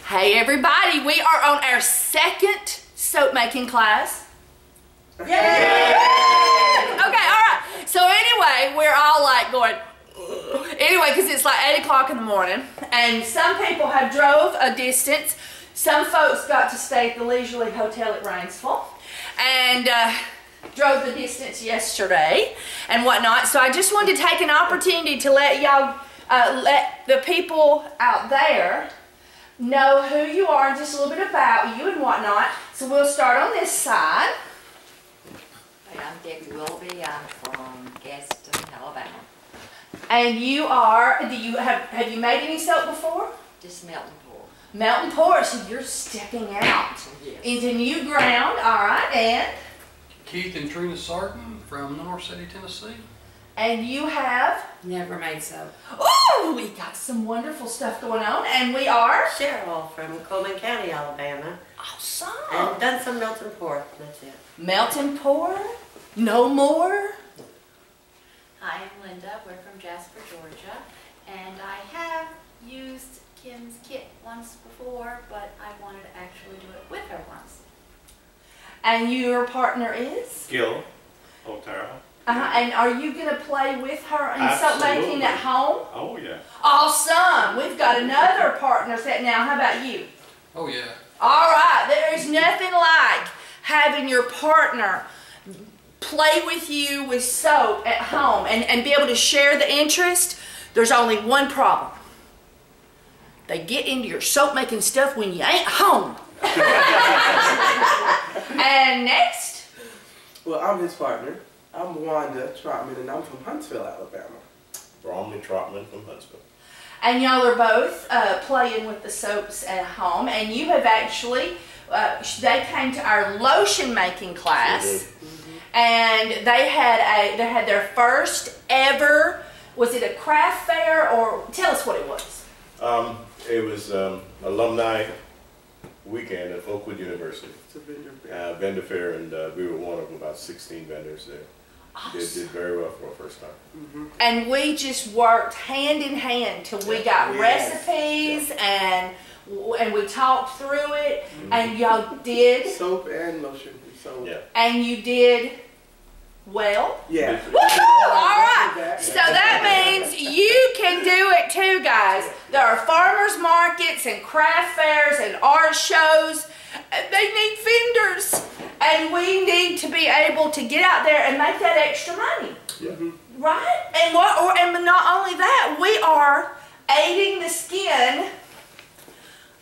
Hey everybody, we are on our second soap making class. Yay! Okay, alright. So anyway, we're all like going, anyway, because it's like 8 o'clock in the morning, and some people have drove a distance. Some folks got to stay at the Leisurely Hotel at Rainsville, and drove the distance yesterday and whatnot. So I just wanted to take an opportunity to let y'all, let the people out there know who you are and just a little bit about you and whatnot. So we'll start on this side. Hey, I'm Debbie Willoughby. I'm from Gaston, Alabama. And you are, have you made any soap before? Just melt and pour. Melt and pour, so you're stepping out into new ground, all right, and? Keith and Trina Sarton from North City, Tennessee. And you have? Never made soap. Oh, we got some wonderful stuff going on, and we are? Cheryl from Coleman County, Alabama. Awesome. And done some melt and pour, that's it. Melt and pour? No more? Hi, I'm Linda. We're from Jasper, Georgia, and I have used Kim's kit once before, but I wanted to actually do it with her once. And your partner is? Gil Otero. And are you going to play with her in soap making at home? Oh, yeah. Awesome. We've got another partner set now. How about you? Oh yeah. All right. There is nothing like having your partner play with you with soap at home and be able to share the interest. There's only one problem. They get into your soap making stuff when you ain't home. And next? Well, I'm his partner. I'm Wanda Trotman, and I'm from Huntsville, Alabama. Bromley Trotman from Huntsville. And y'all are both playing with the soaps at home, and you have actually, they came to our lotion making class, and they had their first ever, was it a craft fair, or tell us what it was. It was alumni weekend at Oakwood University. It's a vendor fair. Vendor fair, and we were one of about 16 vendors there. Awesome. They did very well for our first time. And we just worked hand in hand till we got recipes and we talked through it, and y'all did Soap and lotion. Yeah. and you did well. Yeah. Woo! All right. So that means you can do it too, guys. There are farmers markets and craft fairs and art shows. They need vendors, and we need to be able to get out there and make that extra money. Yeah. Right? And and not only that, we are aiding the skin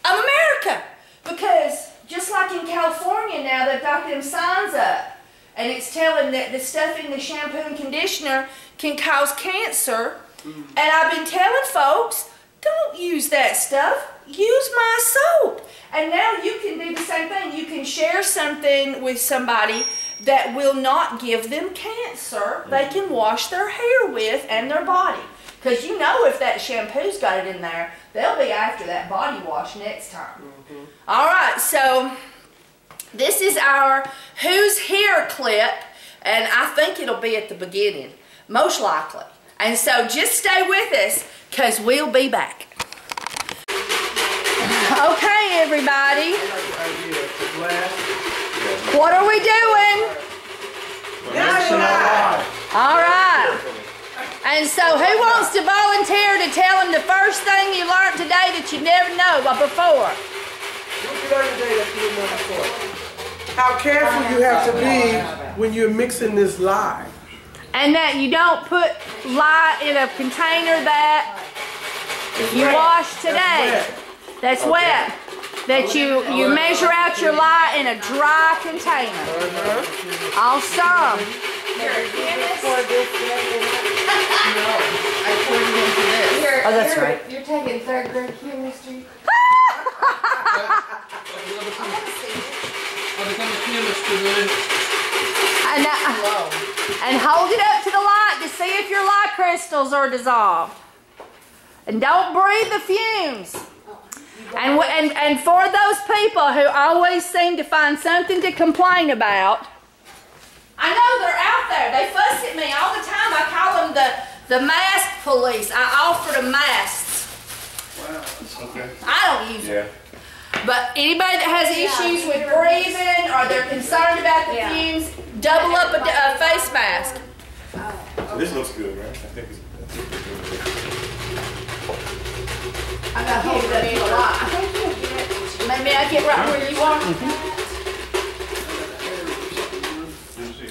of America, because just like in California now, they've got them signs up, and it's telling that the stuff in the shampoo and conditioner can cause cancer. And I've been telling folks, don't use that stuff. Use my soap. And now you can do the same thing. You can share something with somebody that will not give them cancer. They can wash their hair with and their body. Because you know if that shampoo's got it in there, they'll be after that body wash next time. All right, so this is our Who's Here clip, and I think it'll be at the beginning, most likely. And so just stay with us, because we'll be back. Okay, everybody. What are we doing? All right. And so who wants to volunteer to tell them the first thing you learned today that you never know before? How careful you have to be when you're mixing this lye. And that you don't put lye in a container that you washed today. That's wet. That you measure out your lye in a dry container. Awesome. You're a chemist? Oh, that's right. You're taking 3rd grade chemistry. I become a chemist today. And hold it up to the light to see if your lye crystals are dissolved. And don't breathe the fumes. And for those people who always seem to find something to complain about, I know they're out there. They fuss at me all the time. I call them the mask police. I offer them masks. Wow. Okay. I don't use them. But anybody that has issues with breathing or they're concerned about the fumes, double up a face mask. This looks good, right? I think it's I got hold of that a lot. Maybe I get right where you are.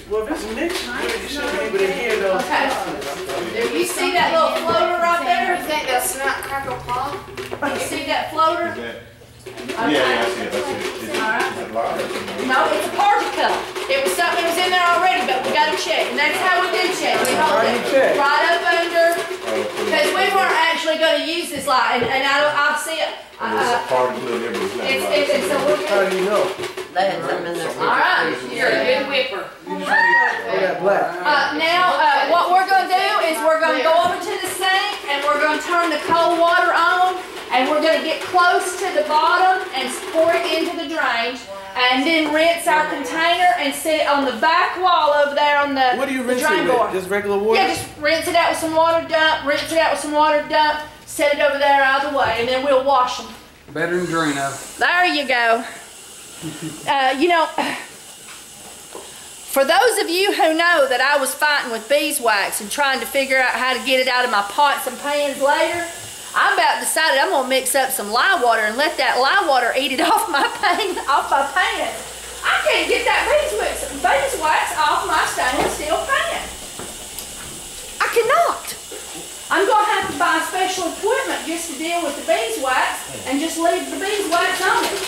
Well, if it's mixed, you should be able to hear those. Okay. Do you see that little floater right there? You think that's not crackle pop? You see that floater? yeah, I see it. Is it live or something? No, it's a particle. It was something that was in there already, but we got to check. And that's how we do check. We hold How do it you check? right up under, because we weren't actually going to use this light. And I'll see it. There's a particle in there, but it's not live. It's so we're How good. do you know? They had something in there. All right. You're a good whipper. Oh, that black. Now, what we're going to do is we're going to go over to the sink and we're going to turn the cold water on and we're going to get close to the bottom and pour it into the drain and then rinse our container and sit it on the back wall over there on the, What do you the rinse it drain with? board. Just regular water? Yeah, just rinse it out with some water, dump, rinse it out with some water, dump, set it over there out of the way and then we'll wash them. Better than Drano. There you go. You know, for those of you who know that I was fighting with beeswax and trying to figure out how to get it out of my pots and pans later, I about decided I'm gonna mix up some lye water and let that lye water eat it off my pans. I can't get that beeswax off my stainless steel pan. I cannot. I'm gonna have to buy special equipment just to deal with the beeswax and just leave the beeswax on it.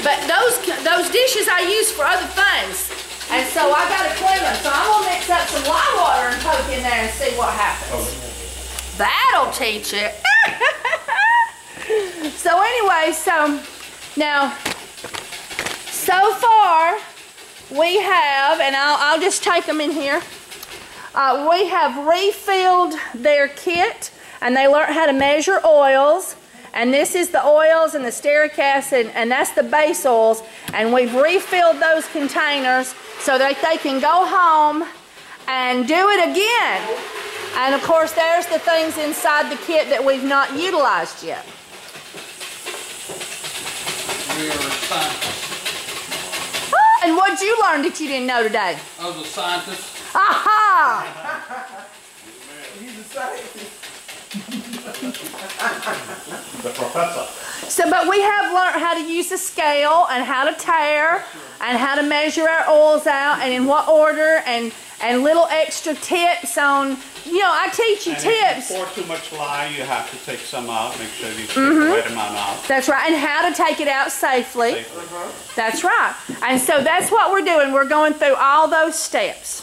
But those dishes I use for other things, and so I gotta clean them. So I'm gonna mix up some lye water and poke in there and see what happens. That'll teach it. So anyway, so now, so far we have, and I'll just take them in here. We have refilled their kit and they learned how to measure oils, and this is the oils and the stearic acid, and that's the base oils, and we've refilled those containers so that they can go home and do it again. And of course there's the things inside the kit that we've not utilized yet. We are scientists. And what'd you learn that you didn't know today? I was a scientist. Aha! He's a scientist. The professor. So, but we have learned how to use a scale and how to tare and how to measure our oils out and in what order and little extra tips on, you know, I teach you And tips. if you pour too much lye, you have to take some out. Make sure you take the right amount out. That's right, and how to take it out safely. Safely. That's right. And so that's what we're doing. We're going through all those steps.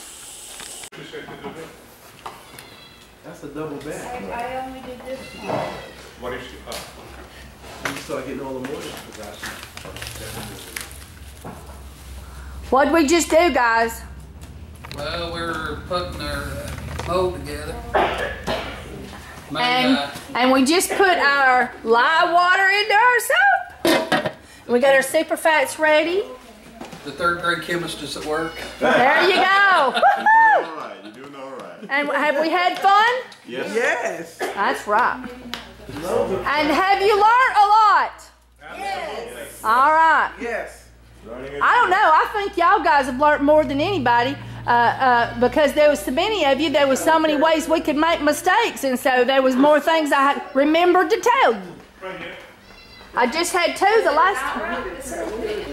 That's a double bag. I only did this. What is she? You start getting all the moisture. What'd we just do, guys? Well, we're putting our mold together. And we just put our lye water into our soap. We got our super fats ready. The third grade chemist is at work. There you go. All right, you're doing all right. And have we had fun? Yes. Yes. That's right. And have you learned a lot? Yes. All right. Yes. I don't know. I think y'all guys have learned more than anybody because there was so many of you. There was so many ways we could make mistakes, and so there was more things I had remembered to tell you. I just had 2 the last time.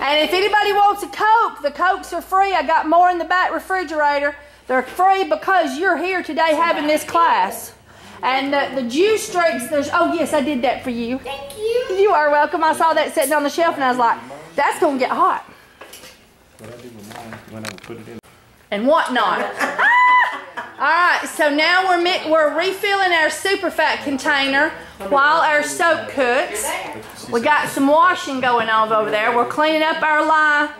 And if anybody wants a Coke, the Cokes are free. I got more in the back refrigerator. They're free because you're here today having this class. And the juice drinks, oh yes, I did that for you. Thank you. You are welcome. I saw that sitting on the shelf and I was like, that's going to get hot. And whatnot. All right, so now we're refilling our super fat container while our soap cooks. We got some washing going on over there. We're cleaning up our lye,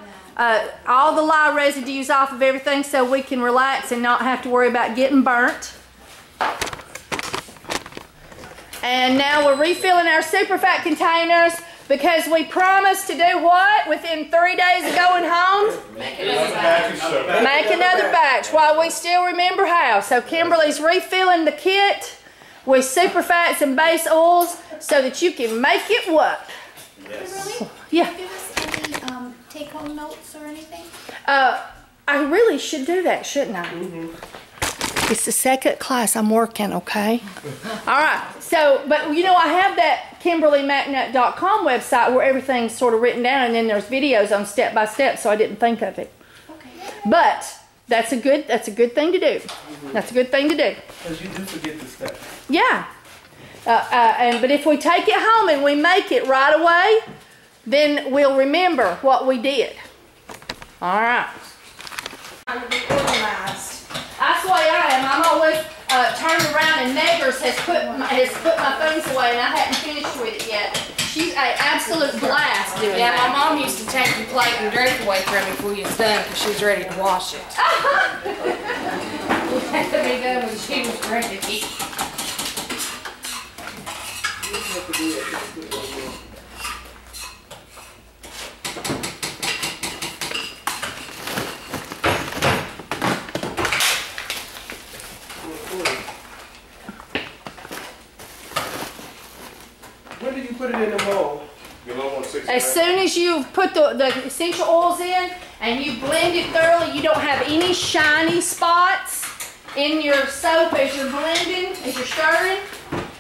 all the lye residues off of everything so we can relax and not have to worry about getting burnt. And now we're refilling our super fat containers because we promised to do what within 3 days of going home? Make Another batch while we still remember how. So Kimberly's refilling the kit with super fats and base oils so that you can make it work. Yes. Yeah. Give us any take-home notes or anything? I really should do that, shouldn't I? It's the second class I'm working, okay? All right. So, but you know, I have that KimberlyMcNutt.com website where everything's sort of written down, and then there's videos on step by step, so I didn't think of it. Okay. But that's a good thing to do. That's a good thing to do. Because you do forget the steps. Yeah. But if we take it home and we make it right away, then we'll remember what we did. All right. I'm gonna be organized. That's the way I am. I'm always turned around, and Meggers has put my things away, and I hadn't finished with it yet. She's an absolute blast doing Yeah, that. my mom used to take the plate and drink away from me before you was done because she was ready to wash it. We had to be done when she was ready to eat. When did you put it in the mold? As soon as you put the essential oils in and you blend it thoroughly, you don't have any shiny spots in your soap as you're blending, as you're stirring,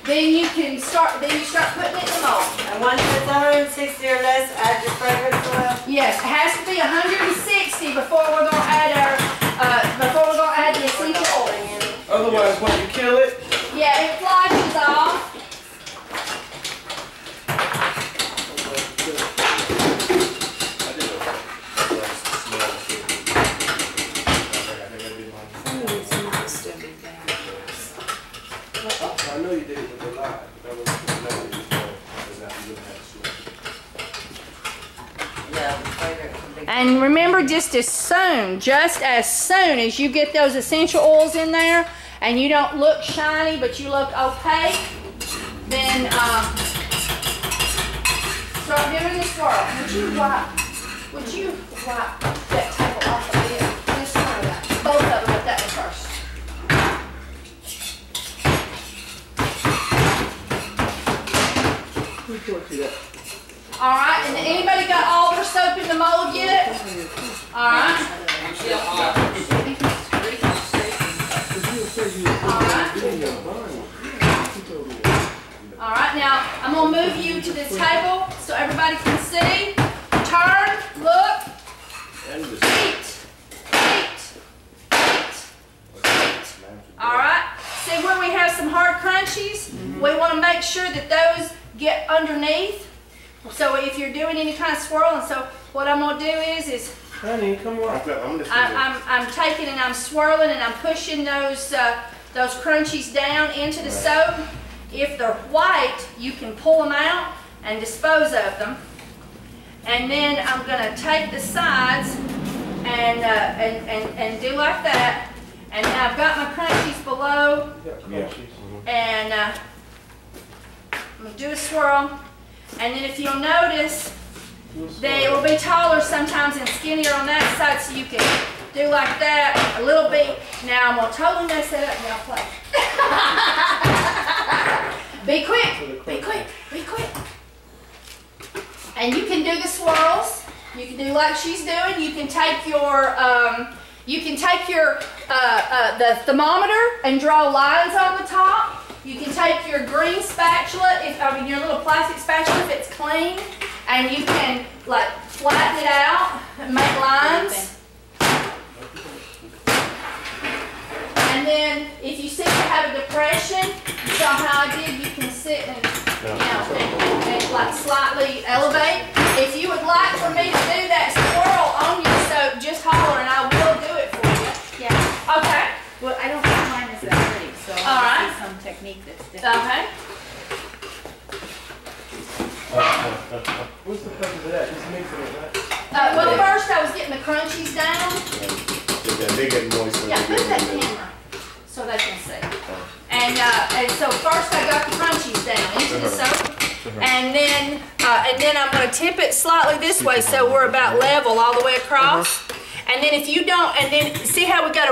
then you start putting it in the mold. And once it's 160 or less, add your fragrance oil. Yes, it has to be 160 before we're gonna add the essential oil. Otherwise, when you kill it, Yeah, it flashes off. I know you did it with the lye. That was Yeah, the fragrance. And remember, just as soon as you get those essential oils in there and you don't look shiny but you look opaque, then start doing the swirl. Would you wipe that table off a bit? Just swirl that. Both of them with that one first. All right, and anybody got all their soap in the mold yet? All right. All right, now I'm gonna move you to the table so everybody can see. Turn, look. Feet. All right. See where we have some hard crunchies? We want to make sure that those get underneath. So if you're doing any kind of swirling, so what I'm gonna do is honey, come on. I'm taking and I'm swirling and I'm pushing those crunchies down into the soap. If they're white, you can pull them out and dispose of them. And then I'm gonna take the sides and do like that. And now I've got my crunchies below. And I'm gonna do a swirl. And then if you'll notice, they will be taller sometimes and skinnier on that side, so you can do like that a little bit. Now I'm gonna totally mess it up. Y'all play. Be quick, be quick, be quick. And you can do the swirls. You can do like she's doing. You can take your the thermometer and draw lines on the top. You can take your green spatula, your little plastic spatula if it's clean, and you can like flatten it out and make lines. And then if you seem to have a depression, you saw how I did, you can sit and like slightly elevate. If you would like for me to do that swirl on your soap, just holler and I will do it for you. Yeah. Okay. Well, I don't think mine is that pretty, so All right. I'll see some technique that's different. Okay. What's the purpose of that? Just mixing it, right? Well, first I was getting the crunchies down. They get moist. Yeah, put that camera so they can see. And so first I got the crunchies down into the soap. And then I'm going to tip it slightly this way so we're about level all the way across. And then if you don't, and then see how we got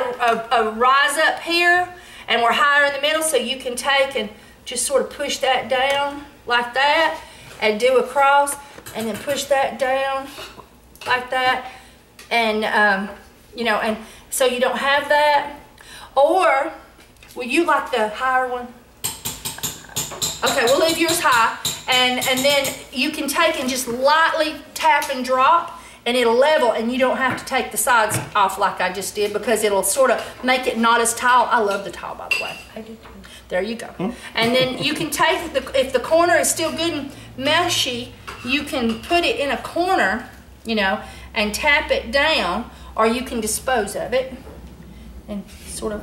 a rise up here and we're higher in the middle, so you can take and just sort of push that down like that and do a cross. and then push that down like that. And, you know, and so you don't have that. Or, would you like the higher one? Okay, we'll leave yours high. And then you can take and just lightly tap and drop, and it'll level, and you don't have to take the sides off like I just did, because it'll sort of make it not as tile. I love the tile, by the way. There you go. And then you can take, if the corner is still good and meshy, you can put it in a corner, you know, and tap it down, or you can dispose of it and sort of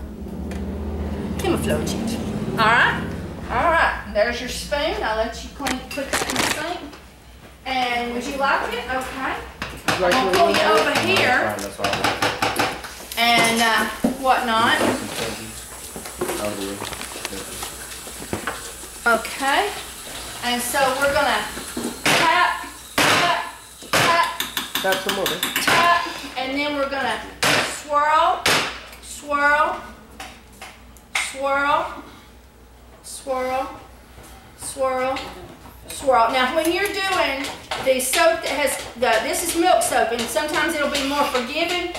camouflage it. All right? All right, there's your spoon. I'll let you put that in the sink. And would you like it? Okay. I'm gonna pull you over here and whatnot. Okay. And so we're gonna tap, tap, tap, Tap some more. tap, and then we're gonna swirl, swirl, swirl, swirl, swirl, swirl. Now when you're doing the soap that has, this is milk soap, and sometimes it'll be more forgiving,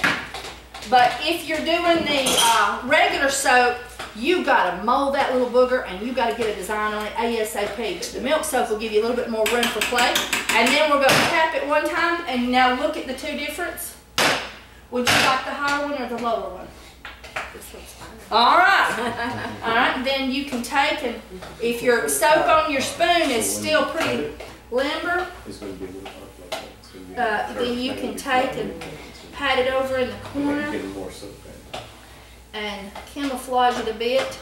but if you're doing the regular soap, you gotta mold that little booger and you gotta get a design on it ASAP. But the milk soap will give you a little bit more room for play. And then we're gonna tap it one time, and now look at the two difference. Would you like the higher one or the lower one? All right. All right, then you can take, and if your soap on your spoon is still pretty limber, then you can take and pat it over in the corner and camouflage it a bit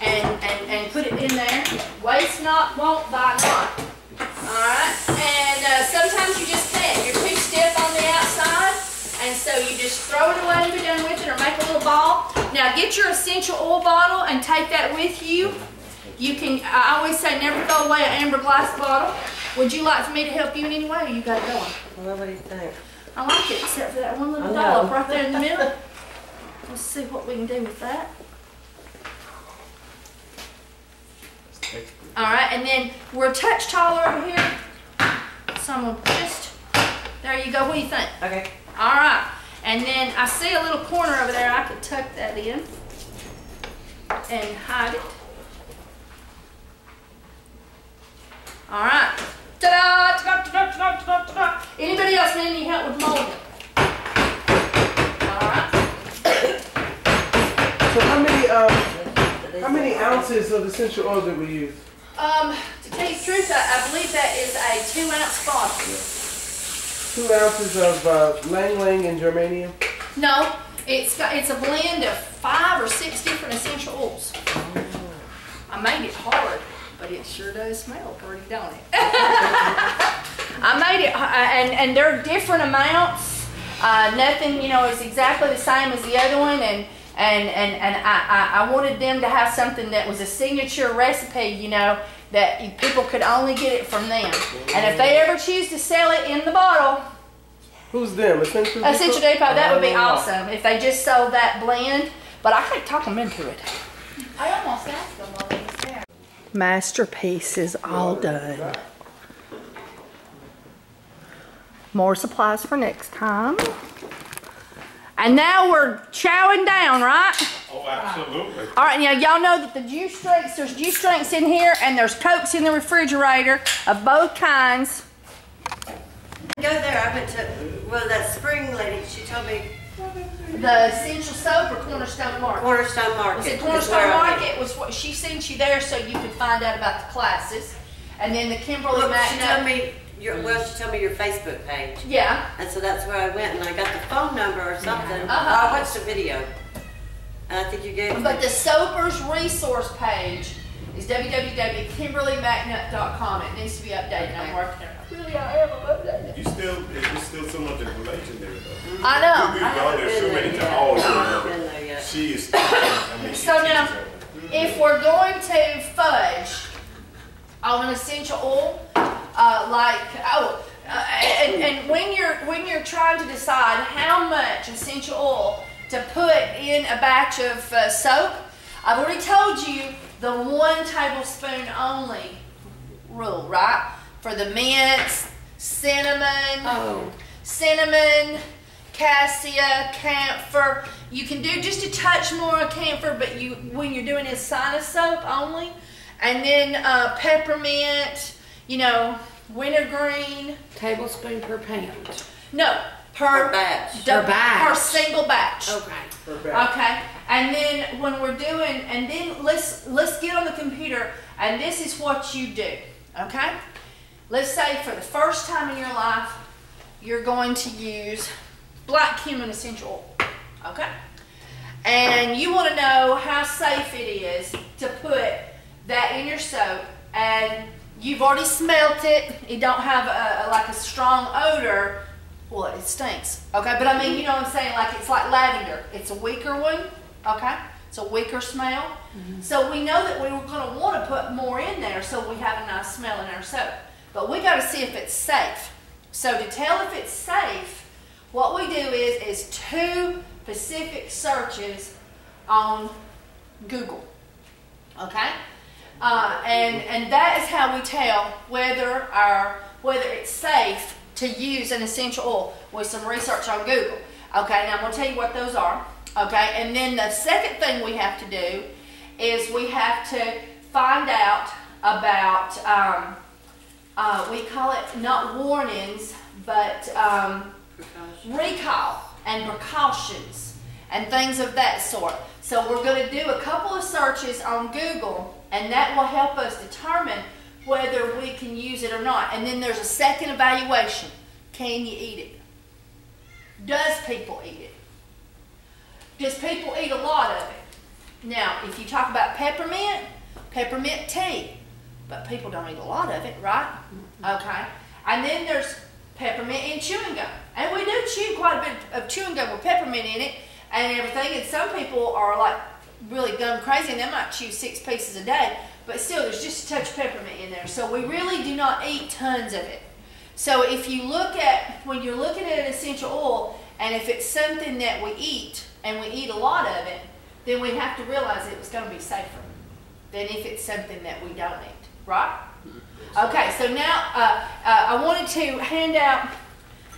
and put it in there. Waste not, won't buy not. All right, and sometimes you just can't. You're too stiff on the outside, and so you just throw it away and be done with it, or make a little ball. Now get your essential oil bottle and take that with you. You can, I always say never throw away an amber glass bottle. Would you like for me to help you in any way, or you got it going? Well, what do you think? I like it, except for that one little dollop right there in the middle. Let's see what we can do with that. All right, and then we're a touch taller over here. So I'm gonna just, there you go, what do you think? Okay. All right, and then I see a little corner over there. I could tuck that in and hide it. All right. Ta-da! Ta-da! Ta-da! Ta-da! Ta-da! Anybody else need any help with molding? All right. So how many ounces of essential oil did we use? To tell you the truth, I believe that is a 2 ounce bottle. 2 ounces of Lang Lang and germanium? No, it's a blend of 5 or 6 different essential oils. I made it hard, but it sure does smell pretty, don't it? I made it, and they're different amounts. Nothing, you know, is exactly the same as the other one, and I wanted them to have something that was a signature recipe, you know, that people could only get it from them. And if they ever choose to sell it in the bottle, who's them? Essential Depot? Essential Depot, that would be awesome if they just sold that blend. But I can't talk them into it. I almost asked them while they was there. Masterpiece is all done. More supplies for next time. And now we're chowing down, right? Oh, absolutely. All right, now y'all know that the juice drinks, there's juice drinks in here, and there's Cokes in the refrigerator of both kinds. Go there. I went to, well, that spring lady, she told me The essential soap or Cornerstone Market? Cornerstone Market. See, Cornerstone Market was what she sent you there so you could find out about the classes. And then the Kimberly Well, she told Magnet. me she told me your Facebook page. Yeah. And so that's where I went, and I got the phone number or something. Uh-huh. I watched the video. And I think you gave me. But the Soapers resource page is www.kimberlymagnet.com. It needs to be updated. I'm working on it. Really, I am updated. There's still so much information there, though. I know. We've gone there so many times. Always remember. She is. I mean, she So now, teaches her. if we're going to fudge on an essential oil, and when you're trying to decide how much essential oil to put in a batch of soap, I've already told you the 1 tablespoon only rule, right? for the mints, cinnamon, Oh. cinnamon, cassia, camphor. You can do just a touch more of camphor, but when you're doing this sinus soap only. And then peppermint, you know, wintergreen. Tablespoon per pound. No, per batch. Per batch. Per single batch. Okay. Okay. And then when we're doing, and then let's get on the computer, and this is what you do. Okay. Let's say for the first time in your life, you're going to use black cumin essential oil. Okay. And you want to know how safe it is to put that in your soap, and you've already smelt it. It don't have like a strong odor. Well, it stinks. Okay, but I mean, you know what I'm saying? Like it's like lavender. It's a weaker one. Okay, it's a weaker smell. So we know that we were going to want to put more in there so we have a nice smell in our soap. But we got to see if it's safe. So to tell if it's safe, what we do is 2 specific searches on Google. Okay. And that is how we tell whether it's safe to use an essential oil with some research on Google. Okay, now I'm going to tell you what those are. Okay, and then the second thing we have to do is we have to find out about, we call it not warnings, but recall and precautions and things of that sort. So we're going to do a couple of searches on Google, and that will help us determine whether we can use it or not. And then there's a second evaluation. Can you eat it? Does people eat it? Does people eat a lot of it? Now, if you talk about peppermint tea, but people don't eat a lot of it, right? Okay. And then there's peppermint and chewing gum. And we do chew quite a bit of chewing gum with peppermint in it and everything. And some people are like really gum crazy and they might chew 6 pieces a day. But still, there's just a touch of peppermint in there. So we really do not eat tons of it. So if you look at, when you're looking at an essential oil, and if it's something that we eat, and we eat a lot of it, then we have to realize it was going to be safer than if it's something that we don't eat, right? Okay, so now I wanted to hand out,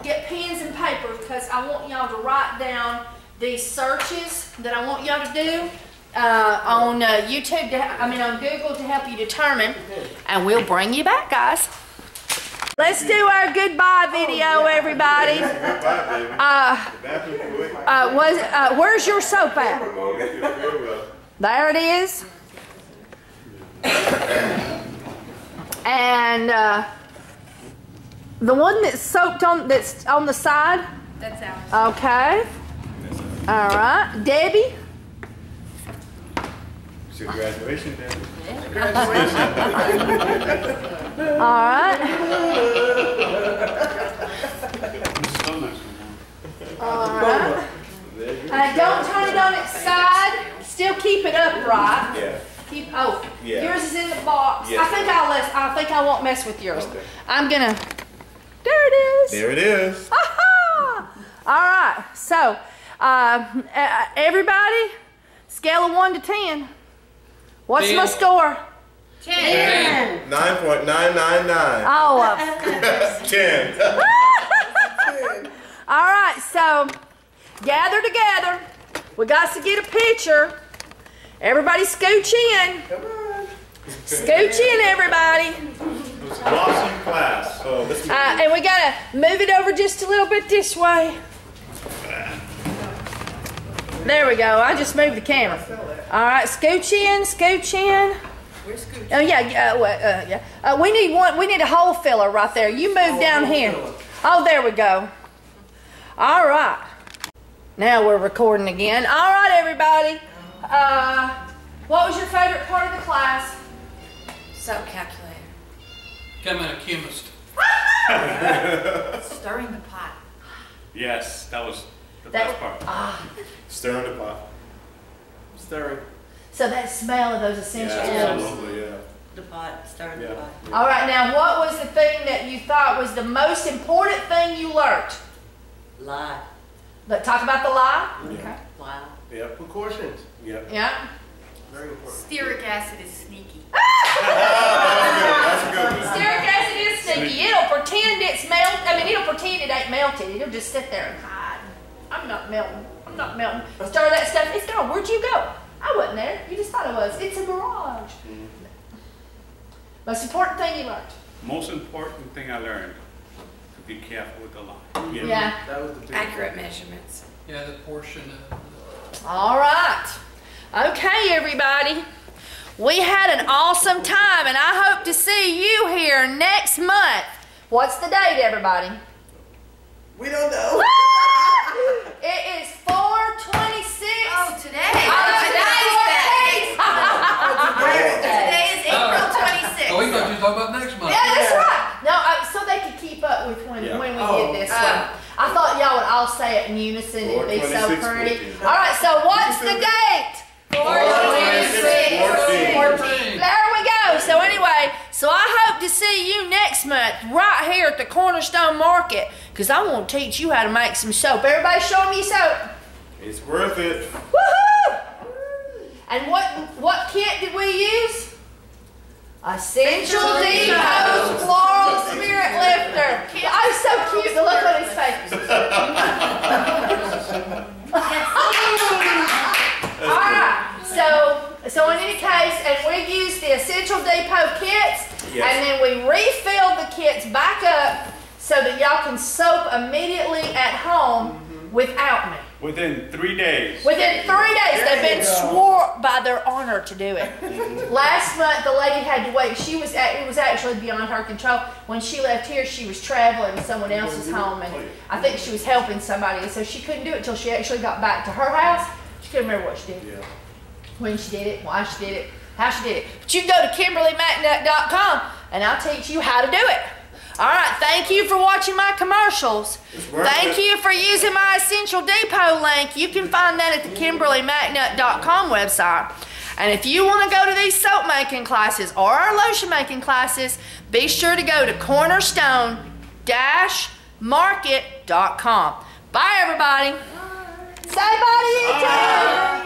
get pens and paper, because I want y'all to write down these searches that I want y'all to do on YouTube, on Google to help you determine, and we'll bring you back, guys. Let's do our goodbye video, everybody. Where's your soap at? There it is. And the one that's soaked on, that's on the side? That's ours. Okay. All right. Debbie? It's your graduation day. All right. All right. Don't turn it on its side. Still keep it upright. Yeah. Yeah. Yours is in the box. Yes. I think I won't mess with yours. Okay. I'm gonna. There it is. There it is. Aha! All right. So, everybody, scale of 1 to 10. What's 10. my score? 10. 9.999. Oh, of course. 10. All right, so gather together. We got to get a picture. Everybody scooch in. Come on. Scooch in, everybody. It was an awesome class. Oh, this And we got to move it over just a little bit this way. There we go. I just moved the camera. All right, scooch in, scooch in. We're scooching. Oh yeah, we need one. We need a hole filler right there. You move down here. Oh, there we go. All right. Now we're recording again. All right, everybody. What was your favorite part of the class? Soap calculator. Becoming a chemist. Stirring the pot. Yes, that was the best part. Stirring the pot. Stirring. So that smell of those essential oils. Absolutely, yeah. The pot, stirring the pot. All right, now what was the thing that you thought was the most important thing you learned? Lie. Talk about the lie? Yeah. Wow. Yep. Precautions. Yep. Yeah. Stearic acid is sneaky. That's a good one. Stearic acid is sneaky. It'll pretend it's melted. I mean, it'll pretend it ain't melted. It'll just sit there and hide. I'm not melting. I'm not melting. Stir that stuff. It's gone. Where'd you go? I wasn't there. You just thought I was. It's a mirage. Most important thing you learned. Most important thing I learned, to be careful with the line. Yeah. That was the big Accurate measurements. Yeah, the portion of All right. Okay, everybody. We had an awesome time, and I hope to see you here next month. What's the date, everybody? We don't know. It is 4/26. Oh, today. Today is April 26th. Oh, we thought you were talking about next month. Yeah, that's right. No, so they could keep up with when we did this one. I thought y'all would all say it in unison. It'd be so 4/26, pretty. 14. All right, so what's the date? 4/26, 14. There we go. So anyway, so I hope to see you next month right here at the Cornerstone Market, because I want to teach you how to make some soap. Everybody show me soap. It's worth it. Woohoo! And what kit did we use? Essential Depot Floral Spirit Lifter. Oh, so cute. The look on his face. Alright, so in any case, and we used the Essential Depot kits, and then we refilled the kits back up so that y'all can soap immediately at home without me. Within 3 days. Within 3 days, they've been swore by their honor to do it. Last month, the lady had to wait. It was actually beyond her control. When she left here, she was traveling to someone else's home, and I think she was helping somebody, and so she couldn't do it until she actually got back to her house. She couldn't remember what she did, when she did it, why she did it, how she did it. But you can go to KimberlyMcNutt.com, and I'll teach you how to do it. All right, thank you for watching my commercials. Thank you for using my Essential Depot link. You can find that at the KimberlyMcNutt.com website. And if you want to go to these soap making classes or our lotion making classes, be sure to go to cornerstone-market.com. Bye, everybody. Say bye to YouTube.